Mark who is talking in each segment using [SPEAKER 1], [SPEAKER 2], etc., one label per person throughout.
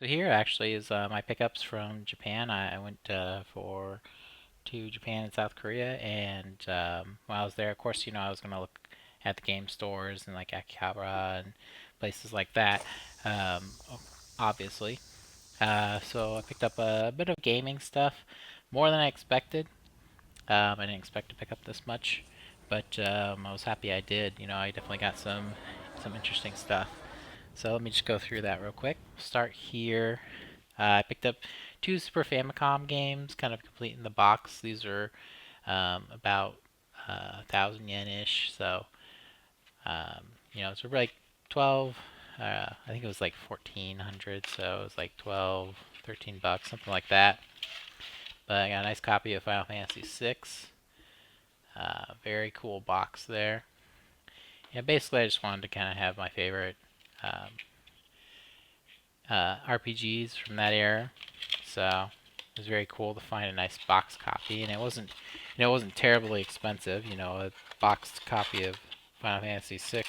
[SPEAKER 1] So here actually is my pickups from Japan. I went to Japan and South Korea, and while I was there, of course, I was gonna look at the game stores and like Akihabara and places like that, um, obviously. So I picked up a bit of gaming stuff, more than I expected. I didn't expect to pick up this much, but I was happy I did. I definitely got some interesting stuff. So let me just go through that real quick. Start here. I picked up two Super Famicom games, kind of complete in the box. These are about 1,000 yen ish. So, it's like 12. I think it was like 1,400. So it was like 12, 13 bucks, something like that. But I got a nice copy of Final Fantasy VI. Very cool box there. Yeah, basically, I just wanted to kind of have my favorite um, RPGs from that era. So it was very cool to find a nice box copy, and it wasn't terribly expensive. A boxed copy of Final Fantasy VI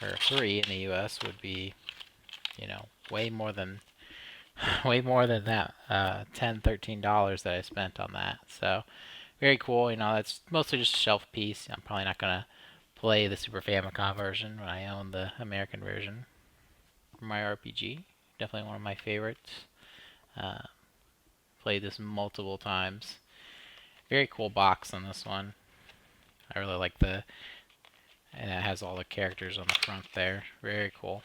[SPEAKER 1] or 3 in the U.S. would be, way more than way more than that, $10, $13 that I spent on that. So very cool. That's mostly just a shelf piece. I'm probably not gonna play the Super Famicom version when I own the American version for my RPG. Definitely one of my favorites. Uh, Played this multiple times. Very cool box on this one. I really like and it has all the characters on the front there. Very cool.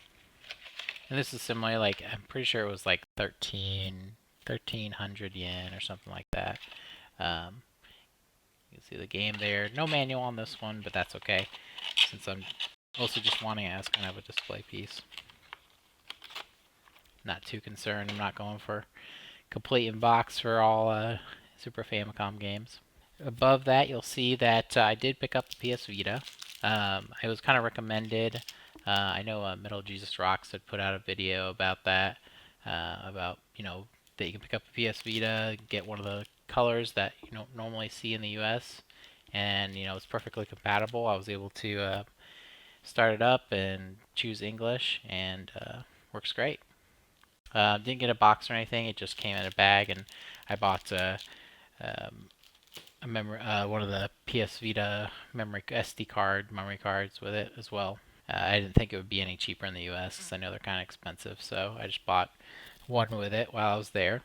[SPEAKER 1] And this is similar, like, I'm pretty sure it was like 1,300 yen or something like that. Um, you can see the game there. No manual on this one, but that's okay, since I'm mostly just wanting it as kind of a display piece. Not too concerned. I'm not going for complete in box for all Super Famicom games. Above that, you'll see that I did pick up the PS Vita. It was kind of recommended. I know Metal Jesus Rocks had put out a video about that, about that you can pick up a PS Vita, get one of the colors that you don't normally see in the U.S., and it's perfectly compatible. I was able to start it up and choose English, and works great. Didn't get a box or anything. It just came in a bag, and I bought um, one of the PS Vita memory SD card memory cards with it as well. I didn't think it would be any cheaper in the U.S. because I know they're kind of expensive, so I just bought one with it while I was there.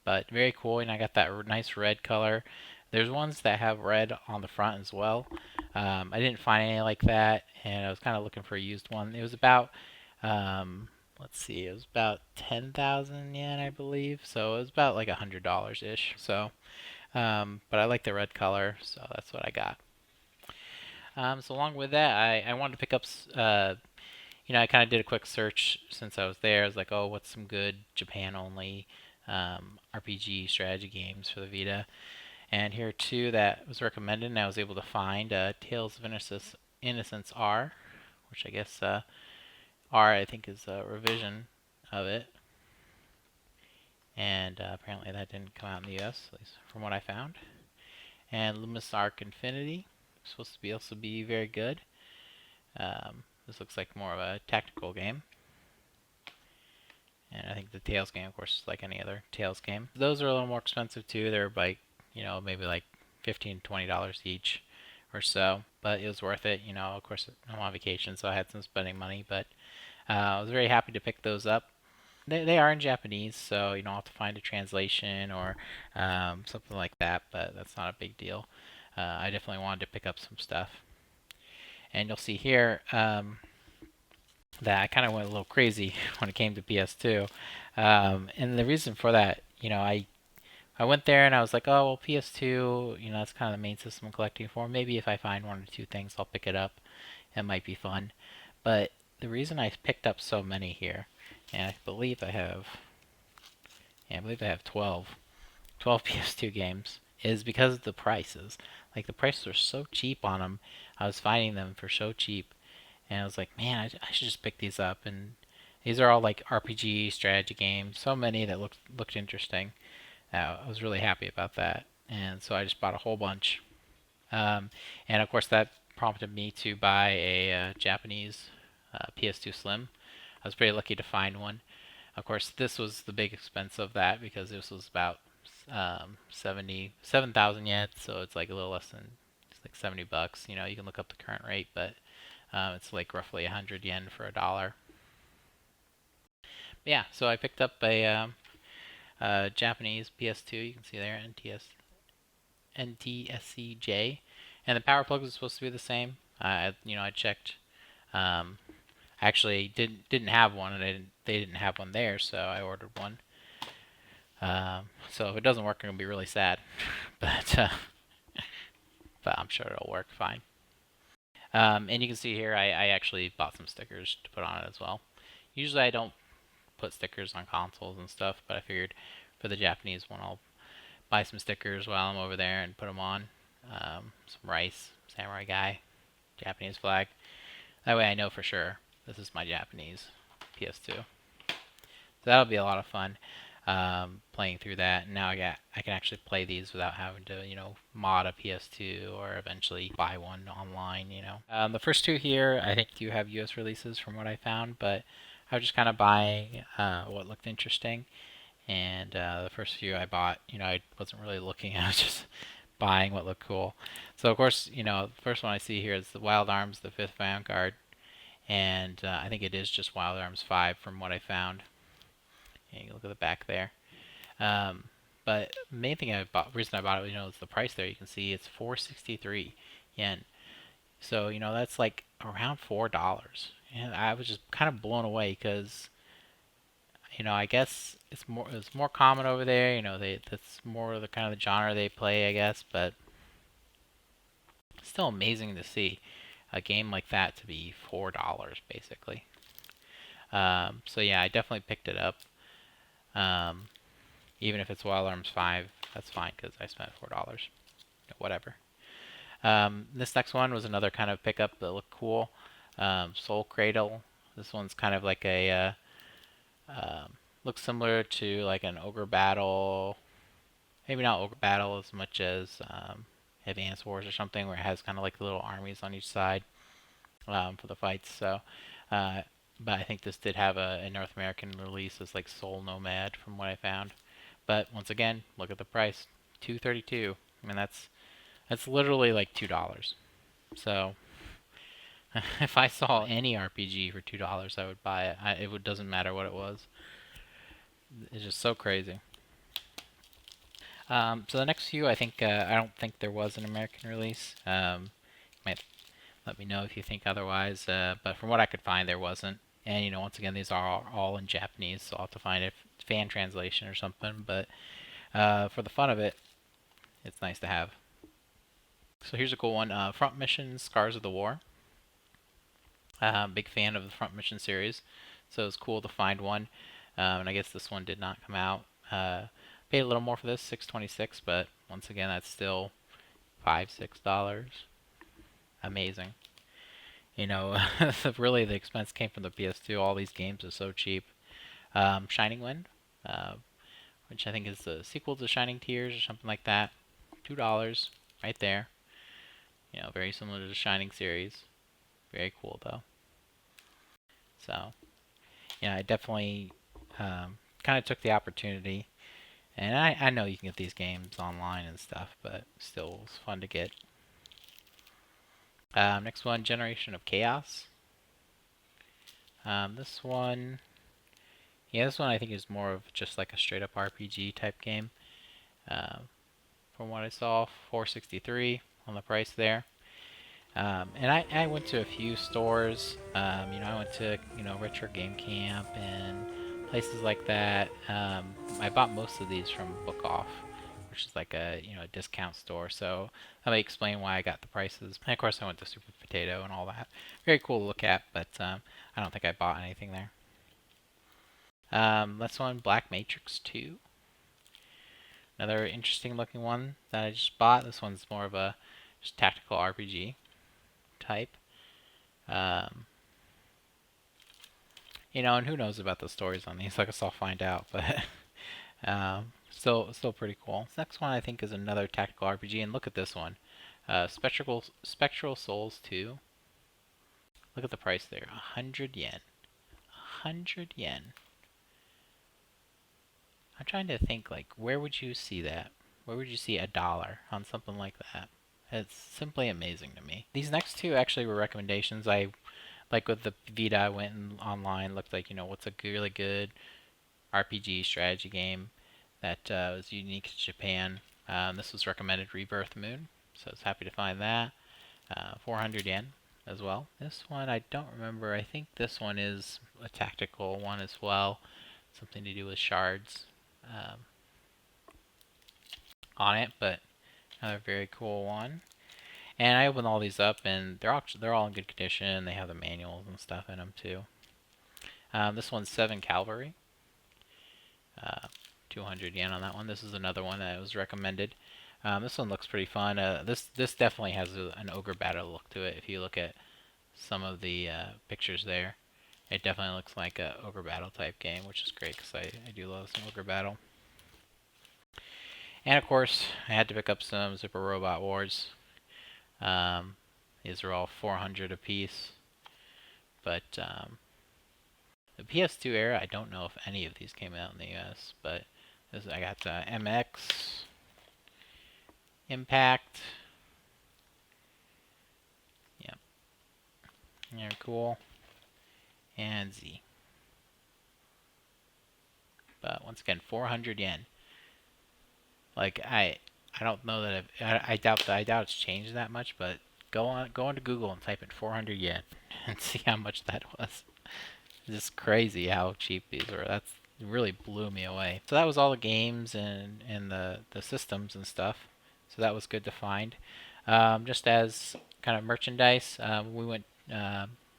[SPEAKER 1] But very cool, and I got that nice red color. There's ones that have red on the front as well. I didn't find any like that, and I was kind of looking for a used one. It was about, let's see, it was about 10,000 yen, I believe. So it was about like $100 ish. So but I like the red color, so that's what I got. So along with that, I wanted to pick up, I kind of did a quick search since I was there. I was like, oh, what's some good Japan only RPG strategy games for the Vita? And here are two that was recommended, and I was able to find Tales of Innocence R, which I guess R I think is a revision of it. And apparently that didn't come out in the US, at least from what I found. And Luminous Arc Infinity, supposed to be also be very good. This looks like more of a tactical game. And I think the Tales game, of course, is like any other Tales game. Those are a little more expensive too. They're like, maybe like $15, $20 each or so. But it was worth it. Of course, I'm on vacation, so I had some spending money. But I was very happy to pick those up. They are in Japanese, so you don't have to find a translation or something like that, but that's not a big deal. I definitely wanted to pick up some stuff. And you'll see here that I kind of went a little crazy when it came to PS2. And the reason for that, I went there and I was like, oh, well, PS2, that's kind of the main system I'm collecting for. Maybe if I find one or two things, I'll pick it up. It might be fun. But the reason I picked up so many here, and I believe I have, yeah, I believe I have 12 PS2 games, is because of the prices. Like, the prices are so cheap on them. I was finding them for so cheap. And I was like, man, I should just pick these up. And these are all like RPG strategy games. So many that looked interesting. I was really happy about that. And so I just bought a whole bunch. And of course, that prompted me to buy a Japanese PS2 Slim. I was pretty lucky to find one. Of course, this was the big expense of that because this was about 77,000 yen, so it's like a little less than, it's like $70. You know, you can look up the current rate, but it's like roughly 100 yen for a dollar. Yeah, so I picked up a Japanese PS2. You can see there, NTSCJ, and the power plugs is supposed to be the same. I checked. Actually didn't have one, and they didn't have one there, so I ordered one. So if it doesn't work, I'm gonna be really sad, but but I'm sure it'll work fine. And you can see here, I actually bought some stickers to put on it as well. Usually I don't put stickers on consoles and stuff, but I figured for the Japanese one, I'll buy some stickers while I'm over there and put them on. Some rice, samurai guy, Japanese flag. That way I know for sure this is my Japanese PS2. So that'll be a lot of fun playing through that. And now I can actually play these without having to mod a PS2 or eventually buy one online. The first two here I think do have US releases from what I found, but I was just kind of buying what looked interesting. And the first few I bought, I wasn't really looking. I was just buying what looked cool. So of course, the first one I see here is the Wild Arms, the 5th Vanguard, and I think it is just Wild Arms 5 from what I found. And you look at the back there. But the main thing reason I bought it, is the price there. You can see it's 463 yen. So that's like around $4, and I was just kind of blown away because I guess it's more common over there. That's more of the kind of the genre they play, I guess. But it's still amazing to see a game like that to be $4 basically. So yeah, I definitely picked it up. Even if it's Wild Arms 5, that's fine because I spent $4. Whatever. This next one was another kind of pickup that looked cool. Soul Cradle. This one's kind of like a looks similar to like an Ogre Battle. Maybe not Ogre Battle as much as Advance Wars or something, where it has kind of like little armies on each side for the fights. So, but I think this did have a North American release as like Soul Nomad from what I found. But once again, look at the price, $232. I mean that's literally like $2. So if I saw any RPG for $2, I would buy it. It doesn't matter what it was. It's just so crazy. So the next few, I think I don't think there was an American release. Might let me know if you think otherwise. But from what I could find, there wasn't. And once again, these are all in Japanese, so I'll have to find a fan translation or something. But for the fun of it, it's nice to have. So here's a cool one: Front Mission: Scars of the War. Big fan of the Front Mission series, so it's cool to find one. And I guess this one did not come out. Paid a little more for this, $6.26, but once again, that's still $5-6. Amazing. Really the expense came from the PS2. All these games are so cheap. Shining Wind, which I think is the sequel to Shining Tears or something like that. $2 right there. Very similar to the Shining series. Very cool though. So, I definitely kind of took the opportunity. And I know you can get these games online and stuff, but still it's fun to get. Next one, Generation of Chaos. This one I think is more of just like a straight up RPG type game. From what I saw, $4.63 on the price there. And I went to a few stores. I went to Retro Game Camp and places like that. I bought most of these from Book Off, which is like a discount store. So let me explain why I got the prices. And of course, I went to Super Potato and all that. Very cool to look at, but I don't think I bought anything there. This one, Black Matrix 2. Another interesting looking one that I just bought. This one's more of a just tactical RPG type. And who knows about the stories on these? I guess I'll find out, but still pretty cool. This next one I think is another tactical RPG, and look at this one, Spectral Souls 2. Look at the price there, 100 yen. 100 yen. I'm trying to think, like, where would you see that? Where would you see $1 on something like that? It's simply amazing to me. These next two actually were recommendations. I like with the Vita, I went online, looked like, what's a really good RPG strategy game that was unique to Japan. This was recommended Rebirth Moon, so I was happy to find that. 400 yen as well. This one I don't remember. I think this one is a tactical one as well, something to do with shards um, on it, but another very cool one. And I opened all these up, and they're all in good condition. They have the manuals and stuff in them too. This one's 7 Cavalry. Uh, 200 yen on that one. This is another one that was recommended. This one looks pretty fun. This definitely has an ogre battle look to it. If you look at some of the pictures there, it definitely looks like a ogre battle type game, which is great because I do love some ogre battle. And of course, I had to pick up some Super Robot Wars. These are all 400 apiece. But the PS2 era, I don't know if any of these came out in the US, but I got MX, Impact. Yep. They're cool. And Z. But once again, 400 yen. Like I don't know that I doubt it's changed that much, but go onto Google and type in 400 yen and see how much that was. It's just crazy how cheap these were. It really blew me away. So that was all the games and the systems and stuff. So that was good to find. Just as kind of merchandise, we went.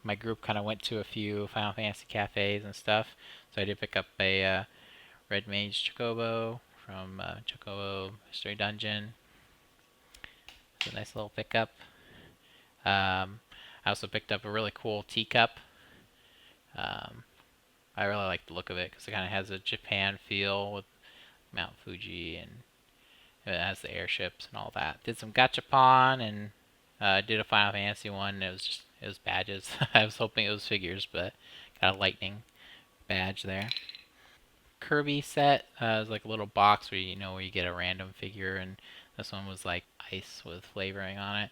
[SPEAKER 1] My group kind of went to a few Final Fantasy cafes and stuff. So I did pick up a Red Mage Chocobo from Chocobo Mystery Dungeon. It's a nice little pickup. I also picked up a really cool teacup. I really like the look of it because it kind of has a Japan feel with Mount Fuji, and it has the airships and all that. Did some gachapon and did a Final Fantasy one. It was badges. I was hoping it was figures, but got a lightning badge there. Kirby set is like a little box where where you get a random figure, and this one was like ice with flavoring on it.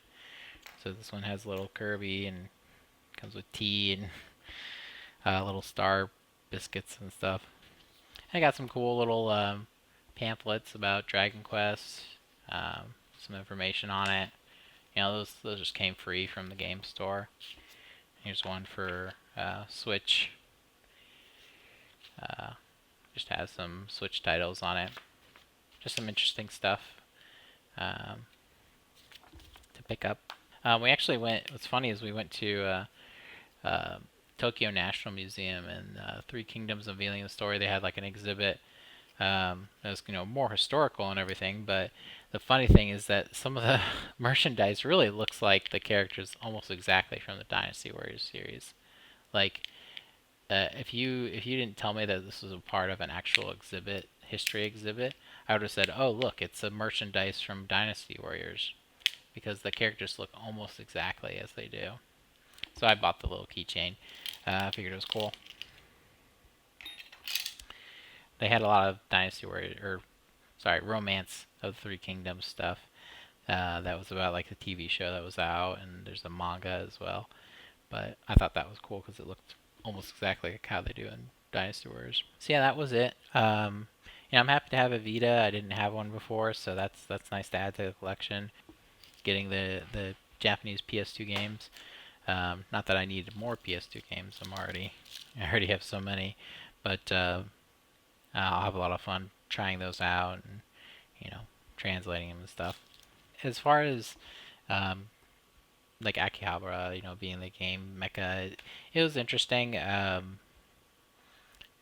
[SPEAKER 1] So this one has a little Kirby and comes with tea and little star biscuits and stuff. I got some cool little pamphlets about Dragon Quest, some information on it. Those just came free from the game store. Here's one for Switch. Just has some Switch titles on it. Just some interesting stuff to pick up. We actually went. What's funny is we went to Tokyo National Museum and Three Kingdoms Unveiling the Story. They had like an exhibit that was more historical and everything. But the funny thing is that some of the merchandise really looks like the characters almost exactly from the Dynasty Warriors series. Like if you didn't tell me that this was a part of an actual exhibit, history exhibit, I would have said, oh look, it's a merchandise from Dynasty Warriors, because the characters look almost exactly as they do. So I bought the little keychain. I figured it was cool. They had a lot of Dynasty Warrior, Romance of the Three Kingdoms stuff. That was about like the TV show that was out, and there's a manga as well. But I thought that was cool because it looked almost exactly like how they do in Dynasty Warriors. So yeah, that was it. I'm happy to have a Vita. I didn't have one before, so that's nice to add to the collection. Getting the Japanese PS2 games. Not that I needed more PS2 games. I already have so many, but I'll have a lot of fun trying those out and translating them and stuff. As far as like Akihabara, being the game Mecha, it was interesting. The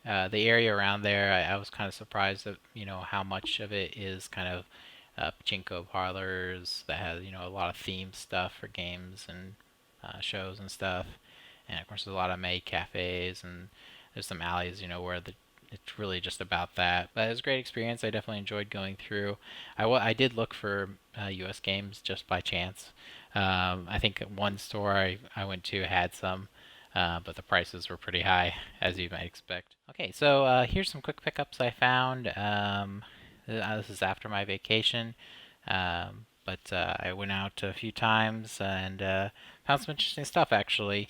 [SPEAKER 1] area around there, I was kind of surprised at how much of it is kind of pachinko parlors that has a lot of themed stuff for games and shows and stuff, and of course there's a lot of maid cafes, and there's some alleys where it's really just about that. But it was a great experience. I definitely enjoyed going through. I did look for U.S. games just by chance. I think one store I went to had some. but the prices were pretty high, as you might expect. Okay, so here's some quick pickups I found. This is after my vacation, but I went out a few times and found some interesting stuff actually.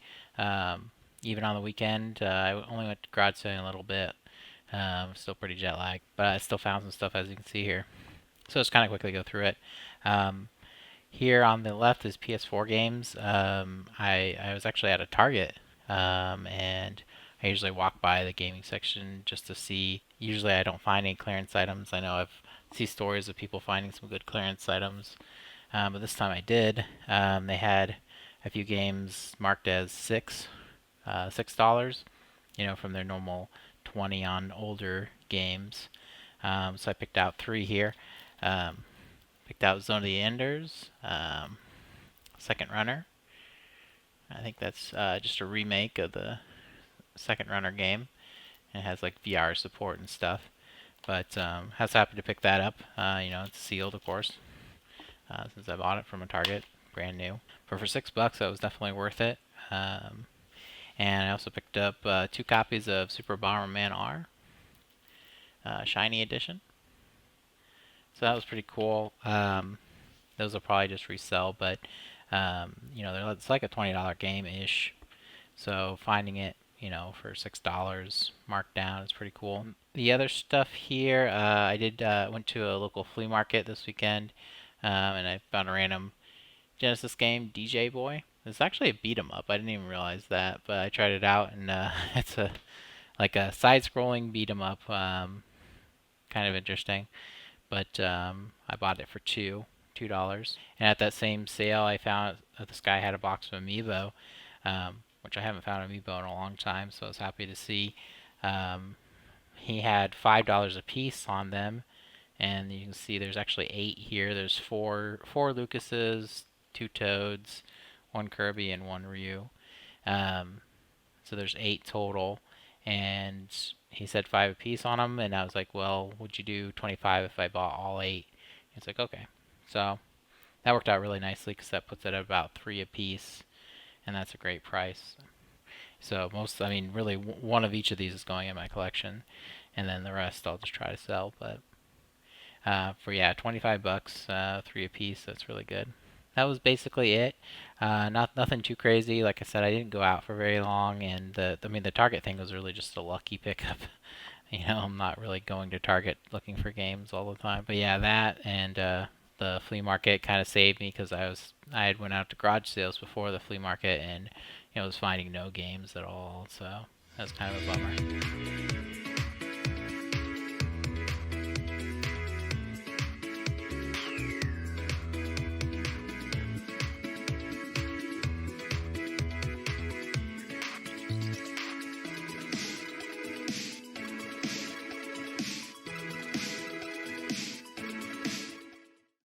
[SPEAKER 1] Even on the weekend, I only went to garage sailing a little bit. Still pretty jet lagged, but I still found some stuff as you can see here. So let's kind of quickly go through it. Um, Here on the left is PS4 games. I was actually at a Target, and I usually walk by the gaming section just to see. Usually I don't find any clearance items. I know I've seen stories of people finding some good clearance items, but this time I did. They had a few games marked as $6, from their normal 20 on older games. So I picked out three here. Picked out Zone of the Enders, Second Runner. I think that's just a remake of the Second Runner game. It has like VR support and stuff. But I was happy to pick that up. It's sealed, of course, since I bought it from a Target, brand new. But for $6, that was definitely worth it. And I also picked up 2 copies of Super Bomberman R, Shiny Edition. So that was pretty cool. Those will probably just resell, but it's like a $20 game-ish. So finding it, for $6 marked down is pretty cool. The other stuff here, I did went to a local flea market this weekend, and I found a random Genesis game, DJ Boy. It's actually a beat 'em up. I didn't even realize that, but I tried it out, and it's a side-scrolling beat 'em up, kind of interesting. But I bought it for $2. And at that same sale, I found that this guy had a box of Amiibo, which I haven't found Amiibo in a long time, so I was happy to see. He had $5 a piece on them, and you can see there's actually 8 here. There's four Lucases, 2 Toads, 1 Kirby, and 1 Ryu. So there's 8 total, and he said 5 a piece on them, and I was like, well, would you do 25 if I bought all 8? It's like, okay. So that worked out really nicely because that puts it at about 3 a piece, and that's a great price. So really one of each of these is going in my collection, and then the rest I'll just try to sell. But for 25 bucks, 3 a piece, that's really good. That was basically it. Nothing too crazy. Like I said, I didn't go out for very long, and the Target thing was really just a lucky pickup. I'm not really going to Target looking for games all the time. But yeah, that and the flea market kind of saved me because I had went out to garage sales before the flea market and was finding no games at all. So that was kind of a bummer.